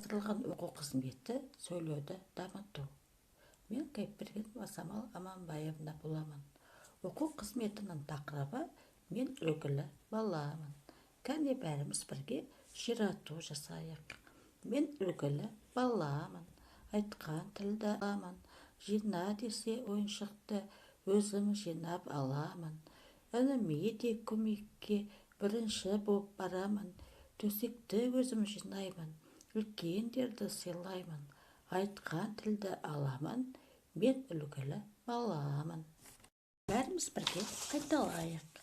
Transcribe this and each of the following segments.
Қарастырылған оқу қызметі сөйлеуді дамыту. Мен Кайыпберген Масамал Аманбаевна боламын. Оқу қызметінің тақырыбы «Мен үлгілі баламын». Кәне бәріміз бірге жирату жасайық. Мен үлгілі баламын, айтқан тілді аламын. Жина десе ойыншықты өзім жинап аламын. Ініме де көмекке бірінші боп барамын. Төсекті өзім жинаймын, үлкендерді сыйлаймын. Айтқан тілді аламын, мен үлгілі баламын. Бәріміз бірге қайталайық.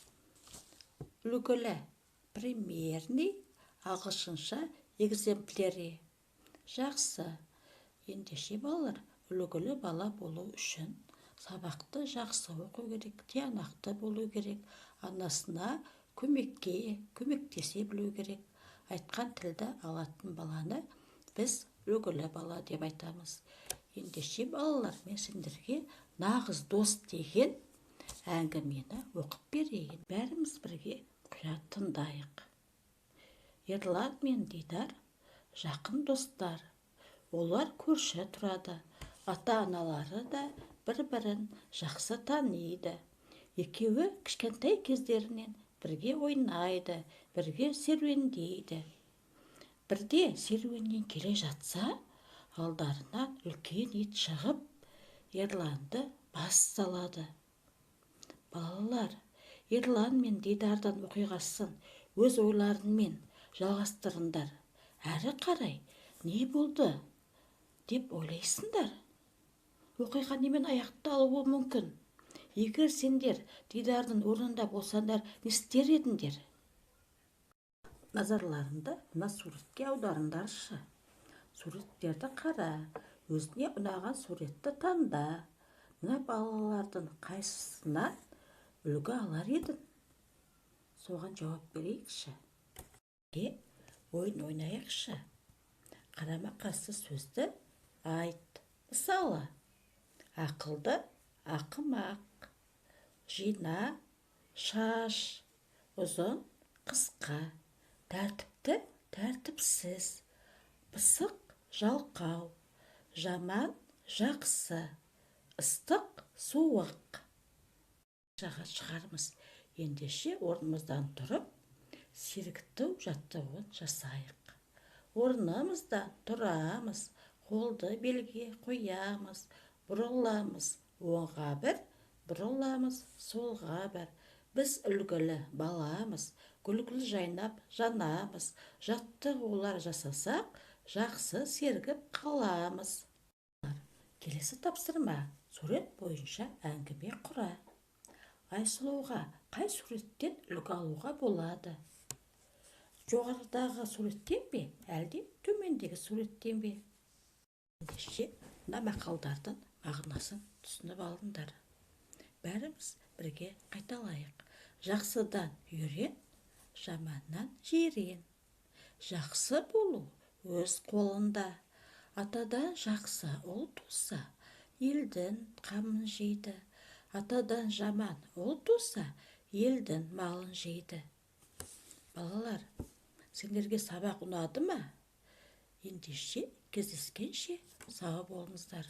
Үлгілі, примерный, ағылшынша экземпляри. Жақсы. Ендеше балалар, үлгілі бала болу үшін сабақты жақсы оқу керек, тиянақты болу керек, анасына көмектесе білу керек. Айтқан тілді алатын баланы біз үлгілі бала деп айтамыз. Ендеше балалар, мен сендерге нағыз дос деген әңгімені оқып берейін. Бәріміз бірге құя тыңдайық. Ерлан мен Дидар жақын достар. Олар көрші тұрады. Ата-аналары да бір-бірін жақсы таниды. Екеуі кішкентай кездерінен бірге ойнайды, бірге серуендейді. Бірде серуеннен келе жатса, алдарынан үлкен ит шығып, Ерланды бас салады. Балалар, Ерлан мен Дидардан оқиғасын өз ойларымен жалғастырыңдар. Әрі қарай не болды деп ойлайсыңдар? Оқиға немен аяқталуы мүмкін? Егер сендер Дидардың орнында болсаңдар, не істер едіңдер? Назарларыңды мына суретке аударыңдаршы. Суреттерді қара, өзіне ұнаған суретті таңда. Мына балалардың қайсысынан үлгі алар едің? Соған жауап берейікші. Ойын ойнайықшы. Қарама-қарсы сөзді айт. Мысалы, ақылды ақымақ, жина, шаш, ұзын, қысқа, тәртіпті тәртіпсіз, пысық, жалқау, жаман, жақсы, ыстық, суық. Жаға шығармыз. Ендеше орнымыздан тұрып, сергіту жаттығуын жасайық. Орнымыздан тұрамыз, қолды белге қоямыз, бұрыламыз, оңға бір, бұрыламыз, солға бір. Біз үлгілі баламыз, гүл-гүл жайнап жанамыз. Жаттығулар жасасақ, жақсы сергіп қаламыз. Келесі тапсырма, сурет бойынша әңгіме құра. Айсұлуға қай суреттен үлгі алуға болады? Жоғарыдағы суреттен бе, әлде төмендегі суреттен бе? Ендеше, мына мақалдардың мағынасын түсініп алыңдар. Бәріміз бірге қайталайық. Жақсыдан үйрен, жаманнан жирен. Жақсы болу өз қолында. Атадан жақсы ұл туса, елдің қамын жейді. Атадан жаман ұл туса, елдің малын жейді. Балалар, сендерге сабақ ұнады ма? Ендеше кездескенше сау болыңыздар.